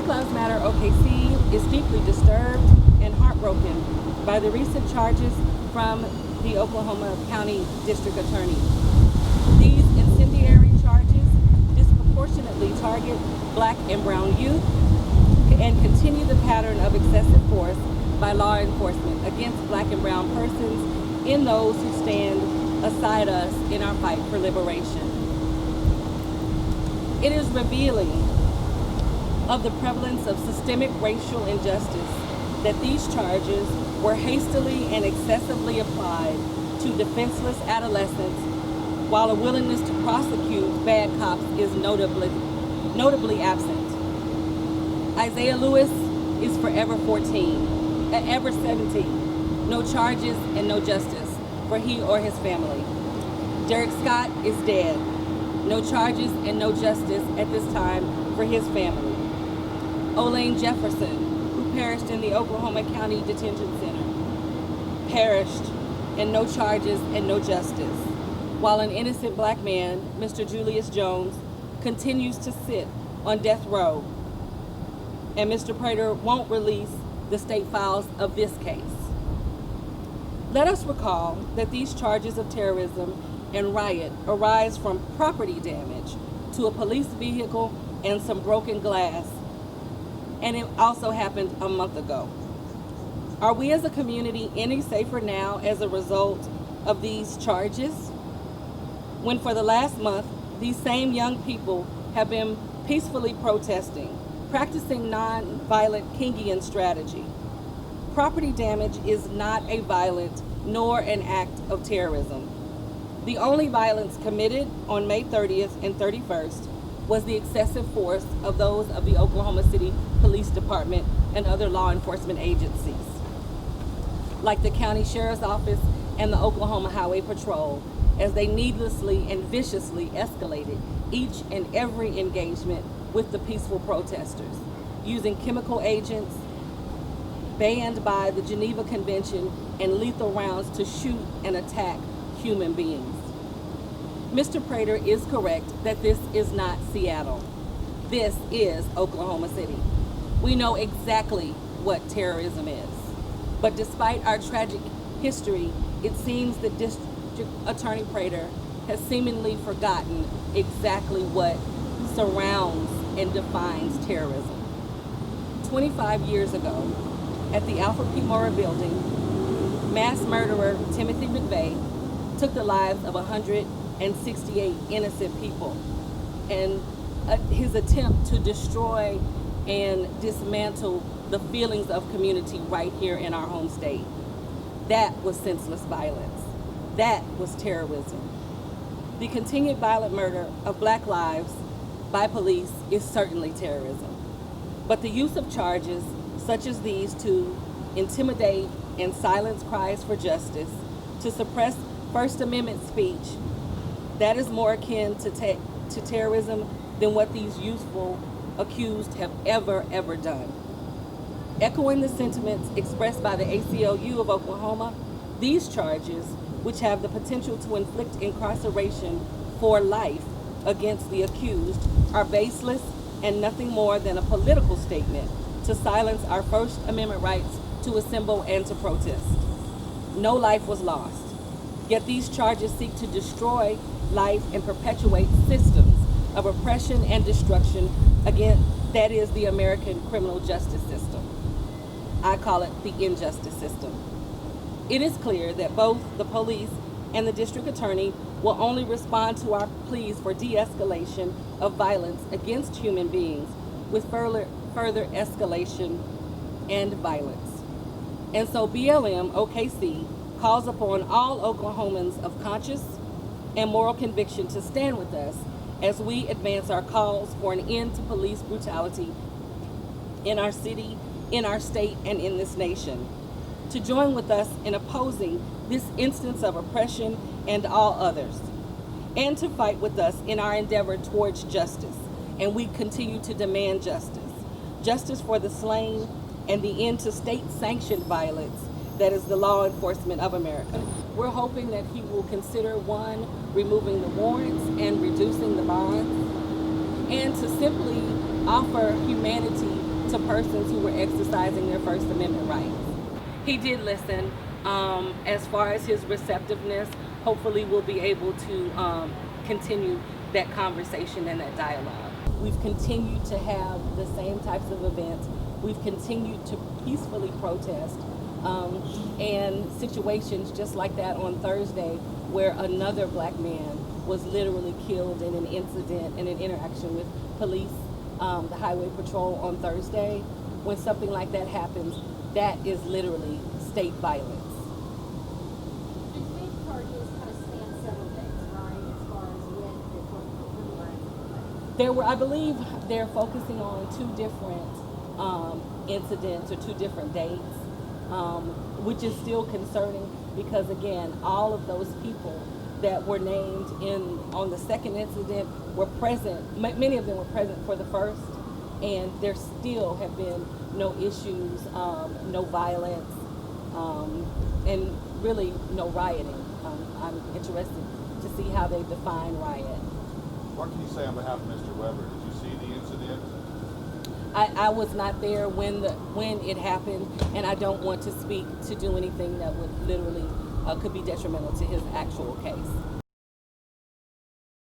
Black Lives Matter OKC is deeply disturbed and heartbroken by the recent charges from the Oklahoma County District Attorney. These incendiary charges disproportionately target Black and brown youth and continue the pattern of excessive force by law enforcement against Black and brown persons in those who stand aside us in our fight for liberation. It is revealing of the prevalence of systemic racial injustice that these charges were hastily and excessively applied to defenseless adolescents, while a willingness to prosecute bad cops is notably absent. Isaiah Lewis is forever 17. No charges and no justice for he or his family. Derek Scott is dead. No charges and no justice at this time for his family. Olane Jefferson, who perished in the Oklahoma County Detention Center, perished, and no charges and no justice, while an innocent Black man, Mr. Julius Jones, continues to sit on death row, and Mr. Prater won't release the state files of this case. Let us recall that these charges of terrorism and riot arise from property damage to a police vehicle and some broken glass, and it also happened a month ago. Are we as a community any safer now as a result of these charges, when for the last month these same young people have been peacefully protesting, practicing non-violent Kingian strategy? Property damage is not a violent nor an act of terrorism. The only violence committed on May 30th and 31st was the excessive force of those of the Oklahoma City Police Department and other law enforcement agencies, like the County Sheriff's Office and the Oklahoma Highway Patrol, as they needlessly and viciously escalated each and every engagement with the peaceful protesters, using chemical agents banned by the Geneva Convention and lethal rounds to shoot and attack human beings. Mr. Prater is correct that this is not Seattle. This is Oklahoma City. We know exactly what terrorism is. But despite our tragic history, it seems that District Attorney Prater has seemingly forgotten exactly what surrounds and defines terrorism. 25 years ago, at the Alfred P. Murrah building, mass murderer Timothy McVeigh took the lives of 168 innocent people, and his attempt to destroy and dismantle the feelings of community right here in our home state. That was senseless violence. That was terrorism. The continued violent murder of Black lives by police is certainly terrorism. But the use of charges such as these to intimidate and silence cries for justice, to suppress First Amendment speech, that is more akin to terrorism than what these youthful accused have ever done. Echoing the sentiments expressed by the ACLU of Oklahoma, these charges, which have the potential to inflict incarceration for life against the accused, are baseless and nothing more than a political statement to silence our First Amendment rights to assemble and to protest. No life was lost, yet these charges seek to destroy life and perpetuate systems of oppression and destruction, again, that is the American criminal justice system. I call it the injustice system. It is clear that both the police and the district attorney will only respond to our pleas for de-escalation of violence against human beings with further escalation and violence. And so BLM OKC calls upon all Oklahomans of conscious and moral conviction to stand with us as we advance our calls for an end to police brutality in our city, in our state, and in this nation. To join with us in opposing this instance of oppression and all others, and to fight with us in our endeavor towards justice. And we continue to demand justice. Justice for the slain and the end to state-sanctioned violence that is the law enforcement of America. We're hoping that he will consider, one, removing the warrants and reducing the bonds, and to simply offer humanity to persons who were exercising their First Amendment rights. He did listen. As far as his receptiveness, hopefully we'll be able to continue that conversation and that dialogue. We've continued to have the same types of events. We've continued to peacefully protest, and situations just like that on Thursday, where another black man was literally killed in an incident, in an interaction with police, the highway patrol on Thursday. When something like that happens, that is literally state violence. And today's charges kind of span several days, right? As far as when the riots. There were, I believe, they're focusing on two different incidents or two different dates, which is still concerning because, again, all of those people that were named on the second incident were present. Many of them were present for the first, and there still have been no issues, no violence, and really no rioting. I'm interested to see how they define riot. What can you say on behalf of Mr. Weber? Did you see the incident? I was not there when it happened, and I don't want to speak to do anything that would literally could be detrimental to his actual case.